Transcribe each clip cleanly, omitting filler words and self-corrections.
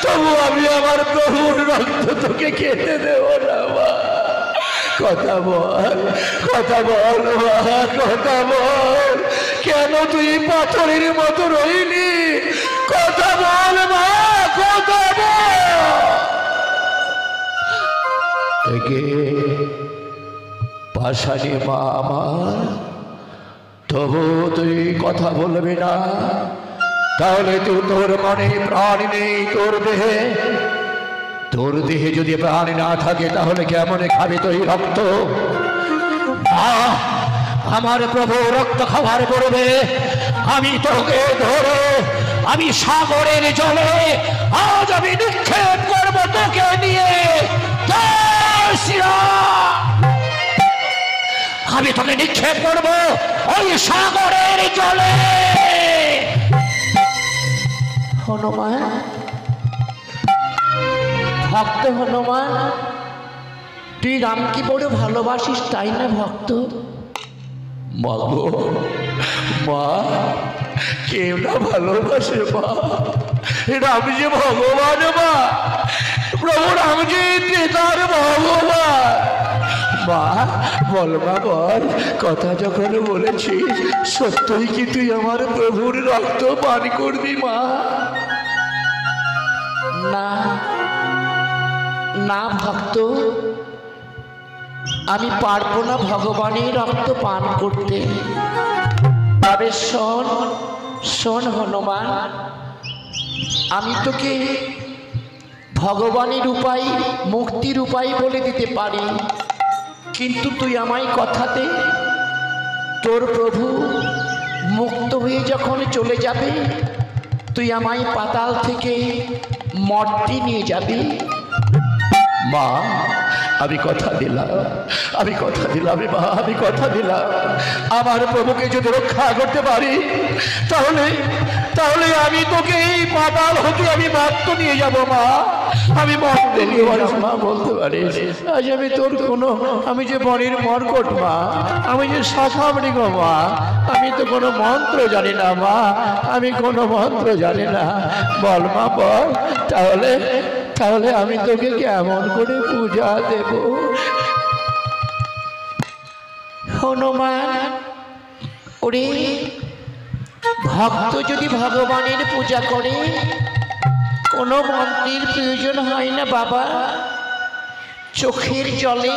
তবু আমি আমার প্রভুর রক্ত তোকে খেতে দেব না মা। কথা বল, কথা বল মা, কথা বল। কেন তুই পাথরের মতো রইলি? কথা বল মা, কথা বল। একে পাশানি মা আমার, তবু তুই কথা বলবি না? তাহলে তুই, তোর মনে প্রাণ নেই, তোর দেহে, তোর দেহে যদি প্রাণ না থাকে তাহলে কেমন খাবি তুই রক্ত? আমার প্রভু রক্ত খাবার পড়বে, আমি তোকে ধরে আমি সাগরের জলে আজ আমি নিক্ষেপ করবো তোকে নিয়ে। আমি তোকে নিক্ষেপ করবো ওই সাগরের জলে। হনুমান, ভক্ত হনুমান, তুই রামকে বড় ভালোবাসিস তাই না ভক্ত? মা গো, মা, কেউ না ভালোবাসে মা। রাম যে ভগবান মা, প্রভু রাম যে তার ভগবান। মা বল, মা বল, কথা যখন বলেছিস সত্যই কি তুই আমার প্রভুর রক্ত পান করবি মা? না না ভক্ত, আমি পারবো না ভগবানের রক্ত পান করতে। তবে শোন, শোন হনুমান, আমি তোকে ভগবানের উপায়, মুক্তির উপায় বলে দিতে পারি, কিন্তু তুই আমায় কথা দে, তোর প্রভু মুক্ত হয়ে যখন চলে যাবে তুই আমায় পাতাল থেকে মর্তে নিয়ে যাবি। মা আমি কথা দিলাম, আমি কথা দিলাম মা, আমি কথা দিলাম, আমার প্রভুকে যদি রক্ষা করতে পারি তাহলে তাহলে আমি তোকে এই পাতাল হতে আমি মর্ত নিয়ে যাব মা। আমি মর্তে নিয়ে যাব মা, বলতে পারিস আজ আমি তোর কোনো, আমি যে বনের মর্কট মা, আমি যে শাখা মৃগ মা, আমি তো কোনো মন্ত্র জানি না মা, আমি কোনো মন্ত্র জানি না। বল মা বল, তাহলে তাহলে আমি তোকে কেমন করে পূজা দেব? হনুমান, ওরে ভক্ত যদি ভগবানের পূজা করে কোনো মন্ত্রের প্রয়োজন হয় না বাবা। চোখের জলে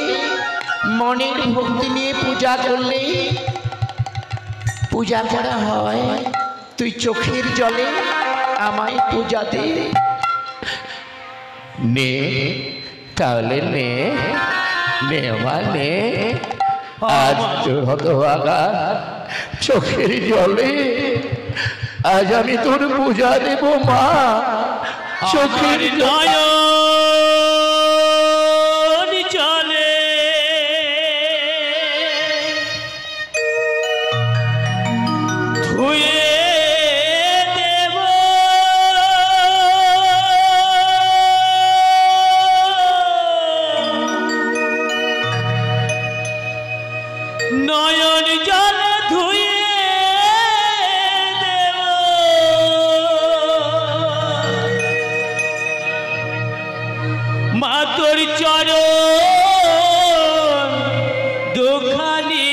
মনের ভক্তি নিয়ে পূজা করলে পূজা করা হয়। তুই চোখের জলে আমায় পূজা দে। নে তাহলে নে, নে মা নে, আজ তোর হতভাগা চোখের জলে আজ আমি তোর পূজা দেব মা। চোখের নয়ন জলে ধুয়ে দেব নয়ন জলে ধুয়ে দেব মা তোর চরণ দুখানি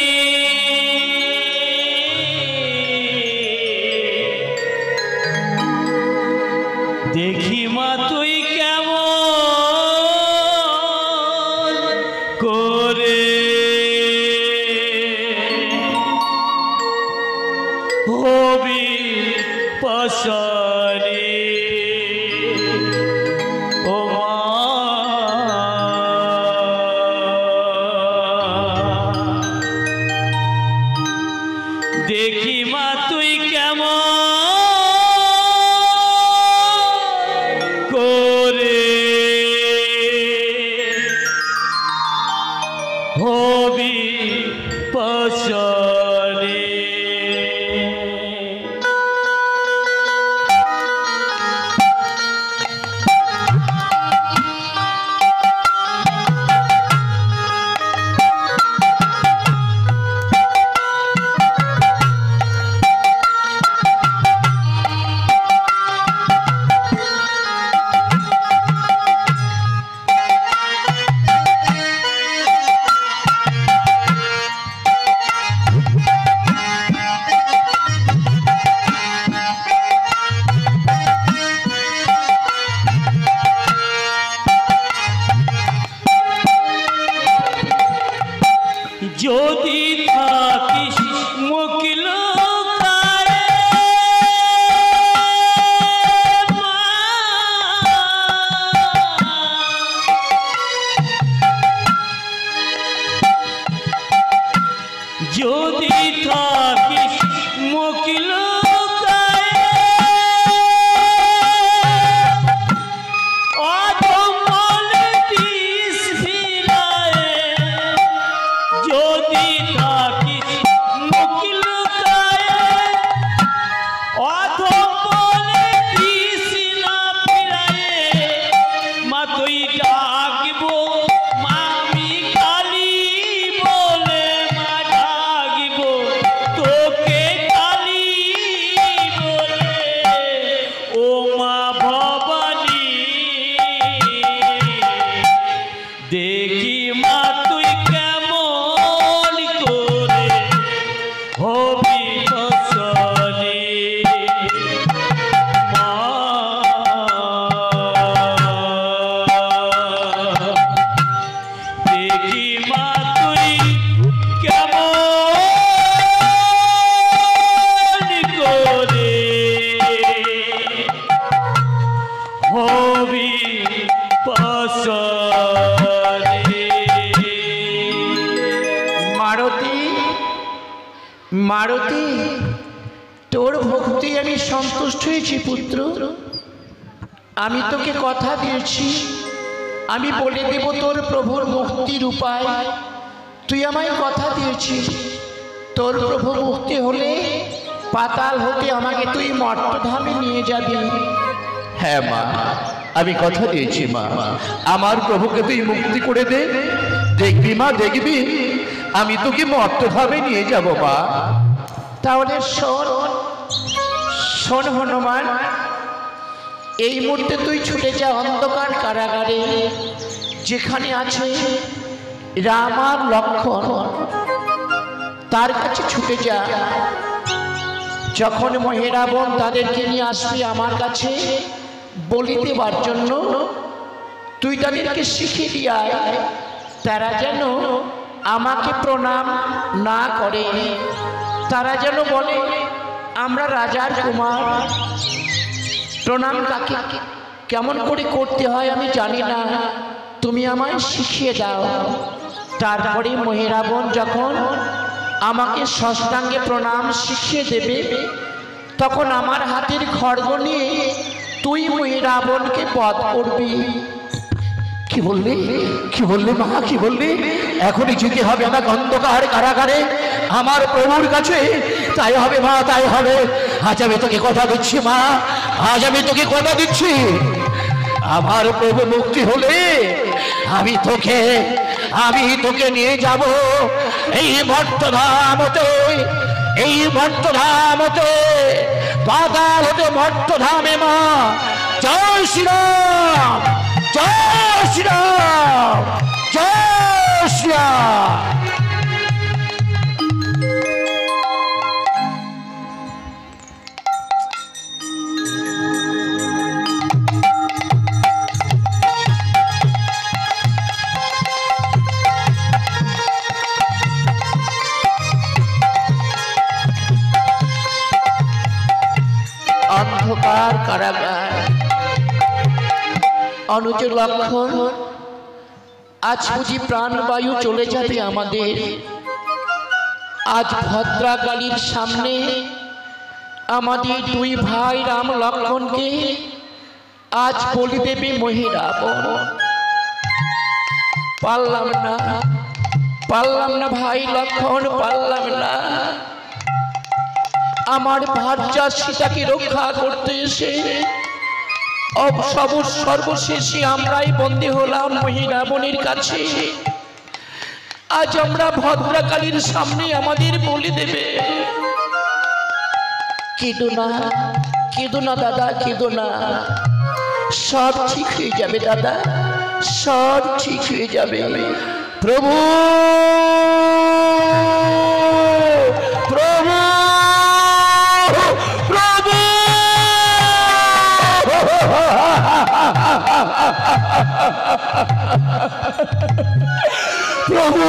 দেখি মা তুই কেমন করে হবি পাশানি ও মা। দেখি মা তুই কেমন করে হবি পাশানি। রবি পাশারে। মারতী, মারতী, তোর ভক্তি আমি সন্তুষ্ট হয়েছি পুত্র। আমি তোকে কথা দিয়েছি, আমি বলে দেব তোর প্রভুর মুক্তির উপায়। তুই আমায় কথা দিয়েছিস, তোর প্রভু মুক্তি হলে পাতাল হতে আমাকে তুই মর্তধামে নিয়ে যাবি। হ্যাঁ মা, আমি কথা দিয়েছি মা, আমার প্রভুকে তুই মুক্তি করে দে। দেখবি মা, দেখবি আমি তোকে মর্তভাবে নিয়ে যাব মা। তাহলে শোন, শোন হনুমান, এই মুহূর্তে তুই ছুটে যা অন্ধকার কারাগারে, যেখানে আছে রাম আর লক্ষ্মণ, তার কাছে ছুটে যা। যখন মহেরাবণ তাদেরকে নিয়ে আসবি আমার কাছে বলি দেবার জন্য, তুই তাদেরকে শিখিয়ে দিয়ে আয়, তারা যেন আমাকে প্রণাম না করে, তারা যেন বলে আমরা রাজার কুমার। প্রণাম কাকে কেমন করে করতে হয় আমি জানি না, তুমি আমায় শিখিয়ে দাও। তারপরে মহেরাবণ যখন আমাকে ষষ্ঠাঙ্গে প্রণাম শিখিয়ে দেবে, তখন আমার হাতের খড়গ নিয়ে তুই মহেরাবণকে বধ করবি। কি বললি, কি বললি মা, কি বললি? এখনই যেতে হবে আমাকে অন্ধকার কারাগারে আমার প্রভুর কাছে। তাই হবে মা, তাই হবে। আজ আমি তোকে কথা দিচ্ছি মা, আজ আমি তোকে কথা দিচ্ছি, আমার প্রভু মুক্তি হলে আমি তোকে নিয়ে যাব এই মর্তধামতে, এই মর্তধামতে, পাতাল হতে মর্তধামে মা। জয় শ্রীরাম, জয় শ্রীরাম, জয় শ্রীরাম। অন্ধকার কারাগার, অনুজ লক্ষণ, আজ বুঝি প্রাণবায়ু চলে যাবে আমাদের। আজ ভদ্রাকালীর সামনে আমাদের দুই ভাই রাম লক্ষণকে আজ বলি দেবে মহেরাবণ। পারলাম না, পারলাম না ভাই লক্ষণ, পারলাম না। আমার ভার্যা সীতাকে রক্ষা করতে এসে সর্বশেষে আমরাই বন্দী হলাম মহিরাবণের কাছে। আজ আমরা ভদ্রাকালীর সামনে আমাদের বলি দেবে। কেঁদো না, কেঁদো না দাদা, কেঁদো না, সব ঠিক হয়ে যাবে দাদা, সব ঠিক হয়ে যাবে। প্রভু, প্রভু, প্রভু, প্রভু,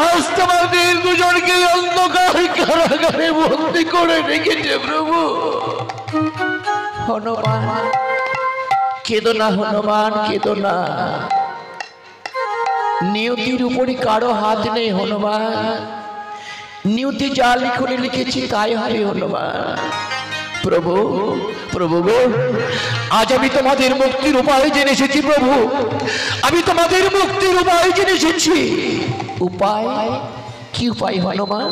আজ তোমাদের দুজনকে অন্ধকার কারাগারে বন্দি করে রেখেছে প্রভু। হনুমান কেঁদো না, হনুমান কেঁদো না, নিয়তির উপরে কারো হাত নেই হনুমান। নিয়তি যা লিখনে লিখেছি তাই হবে হনুমান। প্রভু, প্রভু গো, আজ আমি তোমাদের মুক্তির উপায় জেনে এসেছি প্রভু, আমি তোমাদের মুক্তির উপায় জেনে এসেছি। উপায়? কি উপায় হনুমান?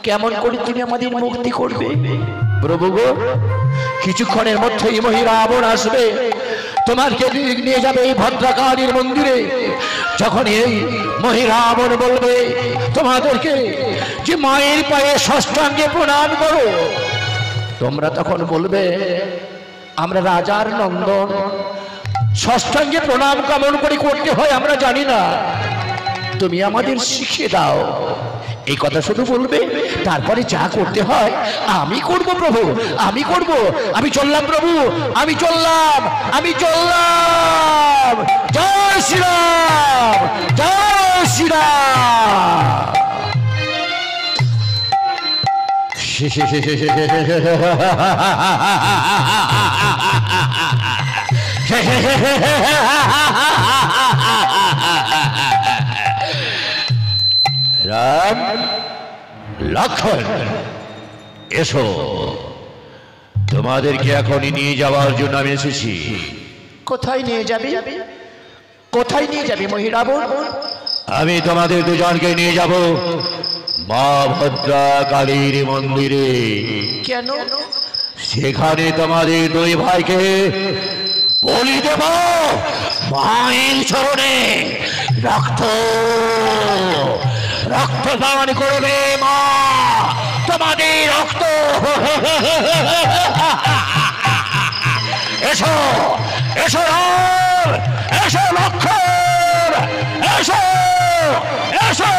কেমন করে তুমি আমাদের মুক্তি করবে? প্রভু গো, কিছুক্ষণের মধ্যেই মহিরাবণ আসবে, তোমাকে নিয়ে যাবে এই ভদ্রাকালীর মন্দিরে। যখন এই মহিরাবণ বলবে তোমাদেরকে যে মায়ের পায়ে ষষ্ঠাঙ্গে প্রণাম করো, তোমরা তখন বলবে আমরা রাজার নন্দন, ষষ্ঠাঙ্গে প্রণাম কেমন করে করতে হয় আমরা জানি না, তুমি আমাদের শিখিয়ে দাও। এই কথা শুধু বলবে, তারপরে যা করতে হয় আমি করব প্রভু, আমি করব। আমি চললাম প্রভু, আমি চললাম, আমি চললাম। জয় শ্রীরাম, জয় শ্রীরাম। রাম, লক্ষণ, এসো, তোমাদেরকে এখনই নিয়ে যাওয়ার জন্য আমি এসেছি। কোথায় নিয়ে যাবি? কোথায় নিয়ে যাবি মহিরাবণ? আমি তোমাদের দুজনকে নিয়ে যাব মা ভদ্রা কালীর মন্দিরে। কেন? সেখানে তোমাদের দুই ভাইকে বলি দেব মায়ের চরণে। রক্ত রক্ত দান করবে মা, তোমাদের রক্ত। এসো এসো রাম, এসো লক্ষণ, এসো এসো।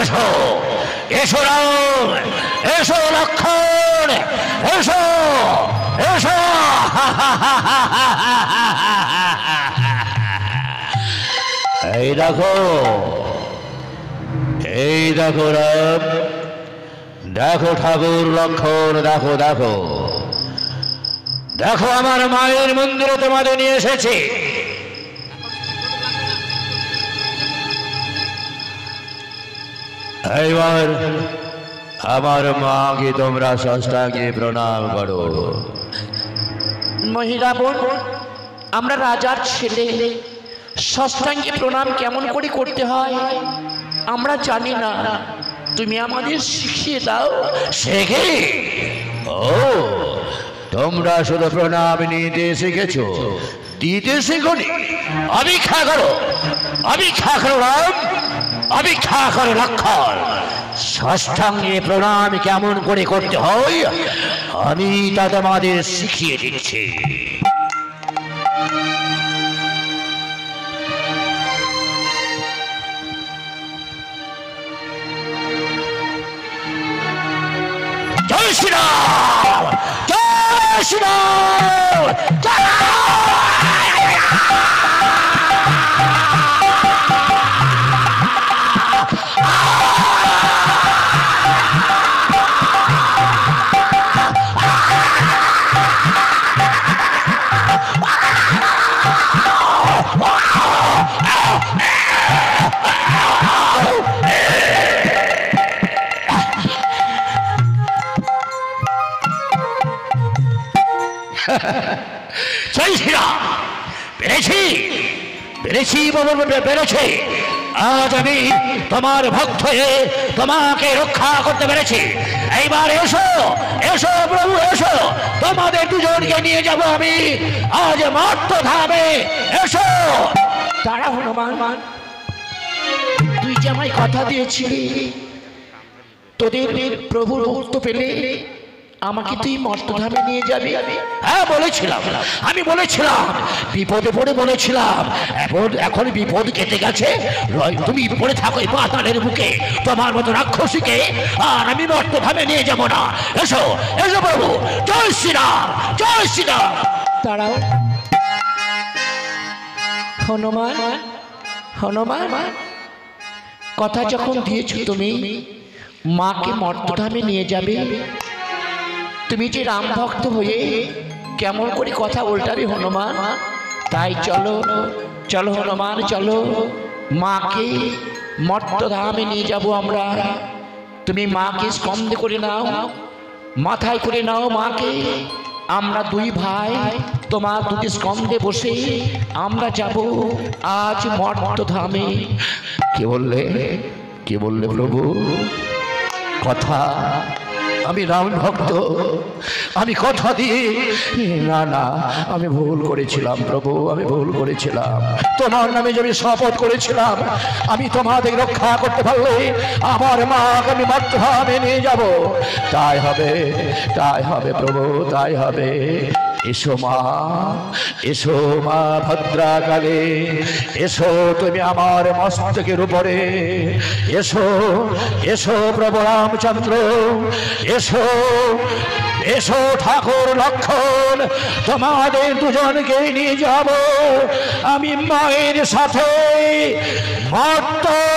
এসো এসো রাম, এসো লক্ষণ, এসো এসো। এই দেখো, এই দেখো রাম, দেখো ঠাকুর লক্ষণ, দেখো দেখো দেখো, আমার মায়ের মন্দিরে তোমাদের নিয়ে এসেছি। এইবার আমার মাকে তোমরা ষষ্ঠাঙ্গে প্রণাম করো। মহিরাবণ, আমরা রাজার ছেলে, ষষ্ঠাঙ্গে প্রণাম কেমন করে করতে হয় আমরা জানি না, তুমি আমাদের শিখিয়ে দাও। শেখে? ও, তোমরা শুধু প্রণাম নিতে শিখেছো, দিতে শেখনি। অপেক্ষা করো, অপেক্ষা করো রাম, অপেক্ষা করো লক্ষণ। ষষ্ঠাঙ্গে প্রণাম কেমন করে করতে হয় আমি তা তোমাদের শিখিয়ে দিচ্ছি। জয় শ্রীরাম, জয় শ্রীরাম, জয়। জয় শ্রীরাম। পেরেছি পেরেছি পেরেছি, আজ আমি তোমার ভক্ত হয়ে তোমাকে রক্ষা করতে পেরেছি। এইবার এসো এসো প্রভু, এসো, তোমাদের দুজনকে নিয়ে যাব আমি আজ মর্তধামে। এসো। তারা হনুমান, তুই যে আমায় কথা দিয়েছিলি তোদের প্রভুর মুহূর্ত পেলে আমাকে তুই মর্তধামে নিয়ে যাবি। হ্যাঁ বলেছিলাম, আমি বলেছিলাম, বিপদে পড়ে বলেছিলাম। এখন বিপদ কেটে গেছে, তুমি পড়ে থাকো এই পাতালের বুকে তোমার মতো রাক্ষসীকে, আর আমি মর্তভাবে নিয়ে যাব না। এসো এসো প্রভু। জয় শ্রীরাম, জয় শ্রীরাম। তারাও হনুমান, হনুমান, কথা যখন দিয়েছ তুমি মাকে মর্তধামে নিয়ে যাবে, তুমি যে রাম ভক্ত হয়ে কেমন করে কথা উল্টাবে হনুমান? তাই চলো চলো হনুমান, চলো, মাকে মর্তধামে নিয়ে যাব আমরা। তুমি মাকে স্কন্ধে করে নাও, মাথায় করে নাও মাকে। আমরা দুই ভাই তোমার দুটি স্কন্ধে বসে আমরা যাব আজ মর্তধামে। কে বললে, কে বললে প্রভু কথা? আমি রাম ভক্ত, আমি কথা দিয়ে, না না আমি ভুল করেছিলাম প্রভু, আমি ভুল করেছিলাম। তোমার নামে যে আমি শপথ করেছিলাম আমি তোমাদের রক্ষা করতে পারলে আমার মাকে আমি মর্তধামে নিয়ে যাব। তাই হবে, তাই হবে প্রভু, তাই হবে। এসো মা, এসো মা ভদ্রাকালে, এসো তুমি আমার মস্তকের উপরে, এসো এসো প্রভু রামচন্দ্র, এসো এসো ঠাকুর লক্ষণ, তোমাদের দুজনকে নিয়ে যাব আমি মায়ের সাথে মর্তধামে।